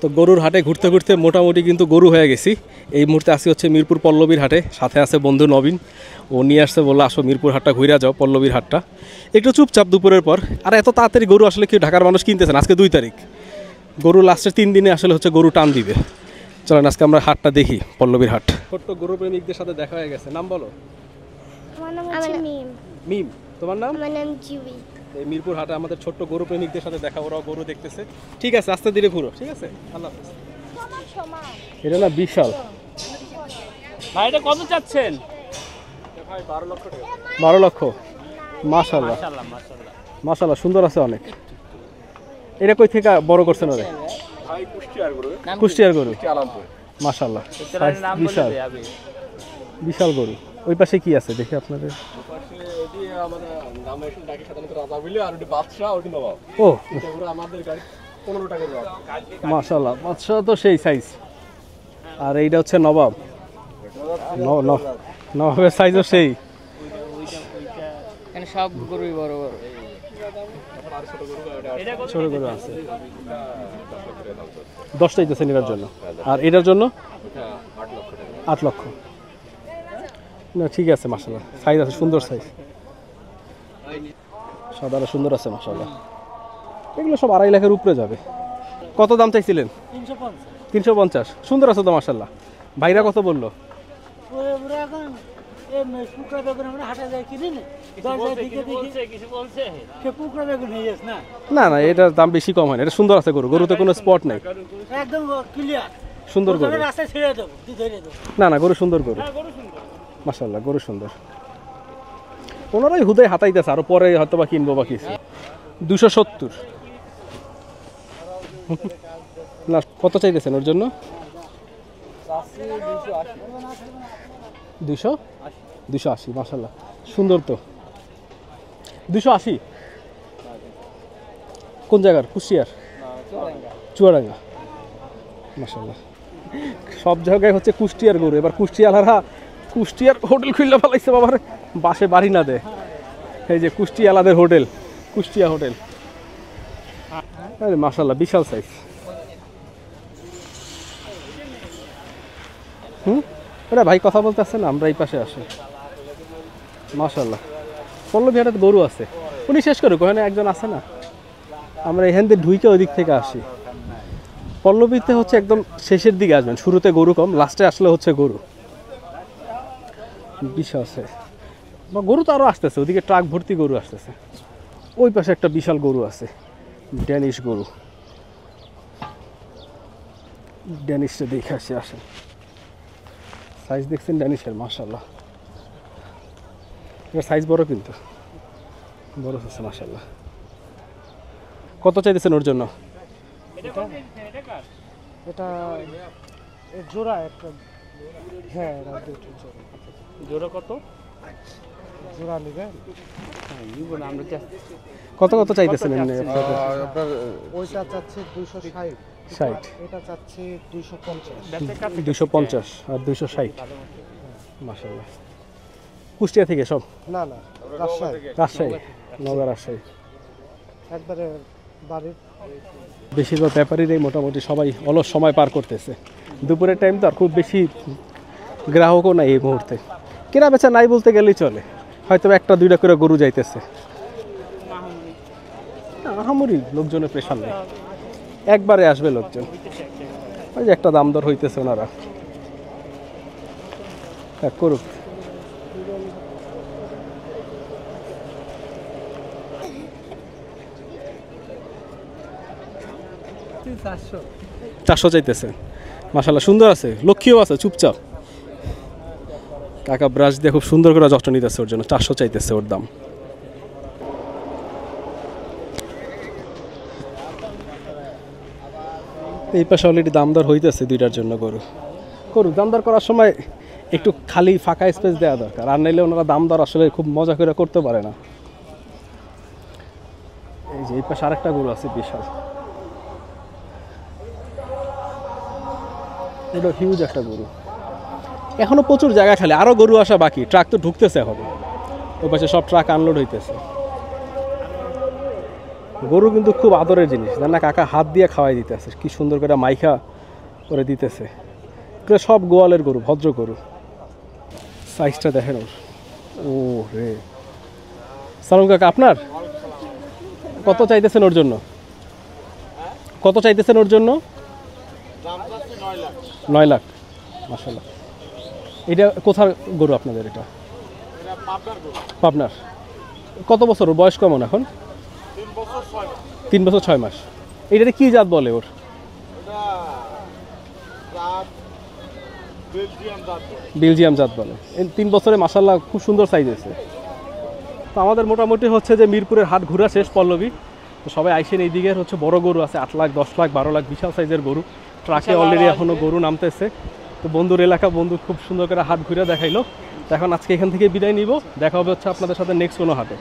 তো গরুর হাটে ঘুরতে ঘুরতে মোটামুটি কিন্তু গরু হয়ে গেছি। এই মুহূর্তে আসি হচ্ছে মিরপুর পল্লবীর হাটে, সাথে আছে বন্ধু নবীন। ও নিয়ে আসছে, বললো আসো মিরপুর হাটটা ঘুরে যাও, পল্লবীর হাটটা একটু চুপচাপ দুপুরের পর। আর এত তাড়াতাড়ি গরু আসলে কি ঢাকার মানুষ কিনতেছেন? আজকে 2 তারিখ, গরু লাস্টের 3 দিনে আসলে হচ্ছে গরু টান দিবে। চলেন আজকে আমরা হাটটা দেখি, পল্লবীর হাট। ছোট্ট গরু প্রেমিকদের সাথে দেখা হয়ে গেছে। নাম বলো। আমার নাম হচ্ছে মিম। মিম, তোমার নাম? আমার নাম জিবি। এই মিরপুর হাটে আমাদের ছোট্ট গরু প্রেমিকদের সাথে দেখা, ওরাও গরু দেখতেছে। ঠিক আছে, আস্তে ধীরে ঘুরো, ঠিক আছে? আল্লাহ হাফেজ। এটা না বিশাল ভাই, এটা কত চাচ্ছেন? ভাই 12 লক্ষ টাকা। 12 লক্ষ, মাশাআল্লাহ মাশাআল্লাহ মাশাআল্লাহ মাশাআল্লাহ, সুন্দর আছে অনেক। এটা কই থেকে বড় করছেন ওরে? ভাই কুষ্টিয়ার গরু। কুষ্টিয়ার গরু, আলামপুর। মাশাআল্লাহ, এটার নাম বলে বিশাল দে আমি। বিশাল গরু। ওই পাশে কি আছে দেখি আপনাদের? পাশে এটি আমাদের নাম এসে ডাকি সাধারণত রাজা বলে, আর ওটি বাদশা, ওটি নবাব। ও এটা পুরো আমাদের গাড়ি 15 টাকা দাম। মাশাআল্লাহ, মাশা তো সেই সাইজ। আর এইটা হচ্ছে নবাব। নবাবের সাইজও সেই। এখানে সব গরুই বড় বড়। ছোট গরু আছে। 10 চাইতেছেন এটার জন্য, আর এটার জন্য 8 লক্ষ। না ঠিক আছে, মাশাআল্লাহ সাইজ আছে, সুন্দর সাইজ, সাদারা সুন্দর আছে মাশাআল্লাহ। এগুলো সব 2.5 লাখের উপরে যাবে। কত দাম চাইছিলেন? 350। সুন্দর আছে তো মাশাআল্লাহ। ভাইরা কত বললো? না না, এটার দাম বেশি কম হয় না, এটা সুন্দর আছে গরু, গরুতে কোনো স্পট নাই, একদম ক্লিয়ার সুন্দর গরু। রাস্তায় ছেড়ে দেবো, তুই ধরে দেবো। না না, গরু সুন্দর, গরু মাশাআল্লাহ, গরু সুন্দর। ওনারাই হুদায় হাতাইতেছে, আরো পরে হয়তো বা কিনবো বা কিছু। 270 না, কত চাইতেছেন ওর জন্য? 280 মাশাআল্লাহ, সুন্দর তো। 280 কোন জায়গার? কুষ্টিয়ার, চুয়াডাঙ্গা। মাশাআল্লাহ, সব জায়গায় হচ্ছে কুষ্টিয়ার গরু। এবার কুষ্টিয়ালারা কুষ্টিয়ার হোটেল খুললে ফেলাইছে বাবার, বাসে বাড়ি না দেয়। এই যে কুষ্টিয়ালাদের হোটেল, কুষ্টিয়া হোটেল। আরে মাশাআল্লাহ, বিশাল সাইজ। ওরা ভাই কথা বলতে আসছে না, আমরা এই পাশে আসি। মাশাআল্লাহ, পল্লবী হাটে গরু আছে। উনি শেষ করুক, ওখানে একজন আছে না, আমরা এখান থেকে ঢুইকে ওই দিক থেকে আসি। পল্লবীতে হচ্ছে একদম শেষের দিকে আসবেন, শুরুতে গরু কম, লাস্টে আসলে হচ্ছে গরু বিশাল আছে। বা গরু তো আরও আসতেছে, ওদিকে ট্রাক ভর্তি গরু আসতেছে। ওই পাশে একটা বিশাল গরু আছে, ড্যানিশ গরু। ড্যানিশটা দেখে আসে, আসেন। সাইজ দেখছেন ড্যানিশের? মাশাআল্লাহ, এর সাইজ বড়, কিন্তু বড় আছে মাশাআল্লাহ। কত চাইতেছেন ওর জন্য? এটা জোড়া একটা, হ্যাঁ জোড়া কত? জোড়া নেবে। কত কত চাইতেছেন এমনি? আপনার ওইটা চাচ্ছে 260, 60, এটা চাচ্ছে 250। 250 আর 260 মাশাআল্লাহ। কুষ্টিয়া থেকে সব? না না, রাজশাহী। রাজশাহী, নগর রাজশাহী। একবারে বাড়ির বেশিরভাগ ব্যাপারীরাই মোটামুটি সবাই অলস সময় পার করতেছে। দুপুরের টাইম তো আর খুব বেশি গ্রাহকও নাই এই মুহূর্তে। কেনা বেচা নাই বলতে গেলেই চলে, হয়তো 1-2টা করে গরু যাইতেছে। আহামরি লোকজনের প্রেশার নেই, একবারে আসবে লোকজন। ওই যে একটা দাম দর হইতেছে, ওনারা করুক। চারশো চাইতেছে মাশাআল্লাহ, সুন্দর আছে, লক্ষ্মীও আছে, চুপচাপ। কাকা ব্রাশ দিয়ে খুব সুন্দর করে যত্ন নিতেছে, ওর জন্য 400 চাইতেছে ওর দাম। এই পাশে অলরেডি দাম দর হইতেছে 2টার জন্য। গরু করুক, দাম দর করার সময় একটু খালি ফাঁকা স্পেস দেওয়া দরকার, আর নাইলে ওনারা দাম দর আসলে খুব মজা করে করতে পারে না। এই যে এই পাশে আরেকটা গরু আছে বিশাল, এটা হিউজ একটা গরু। এখনো প্রচুর জায়গা খালি, আরো গরু আসা বাকি। ট্রাক তো ঢুকতেছে, হবে ওই পাশে সব ট্রাক আনলোড হইতেছে। গরু কিন্তু খুব আদরের জিনিস, জান না কাকা হাত দিয়ে খাওয়াই দিতেছে, কি সুন্দর করে মাইখা করে দিতেছে। এগুলো সব গোয়ালের গরু, ভদ্র গরু। সাইজটা দেখেন ওর, ও রে। সালাম কাকা, আপনার কত চাইতেছেন ওর জন্য? কত চাইতেছেন ওর জন্য? 9 লাখ। মাশাআল্লাহ। এটা কোথার গরু আপনাদের? এটা পাবনার। কত বছর ওর বয়স? কেমন এখন? 3 বছর 6 মাস। এইটাতে কি জাত বলে ওর? বেলজিয়াম জাত বলে। 3 বছরে মাশাআল্লাহ খুব সুন্দর সাইজ হয়েছে। তো আমাদের মোটামুটি হচ্ছে যে মিরপুরের হাট ঘোরা শেষ পল্লবী। তো সবাই আইসেন, এই দিকে হচ্ছে বড় গরু আছে 8 লাখ, 10 লাখ, 12 লাখ, বিশাল সাইজের গরু। ট্রাকে অলরেডি এখনো গরু নামতেছে। তো বন্ধুর এলাকা, বন্ধু খুব সুন্দর করে হাট ঘুরে দেখাইলো। তো এখন আজকে এখান থেকে বিদায় নিব, দেখা হবে হচ্ছে আপনাদের সাথে নেক্সট কোনো হাটে।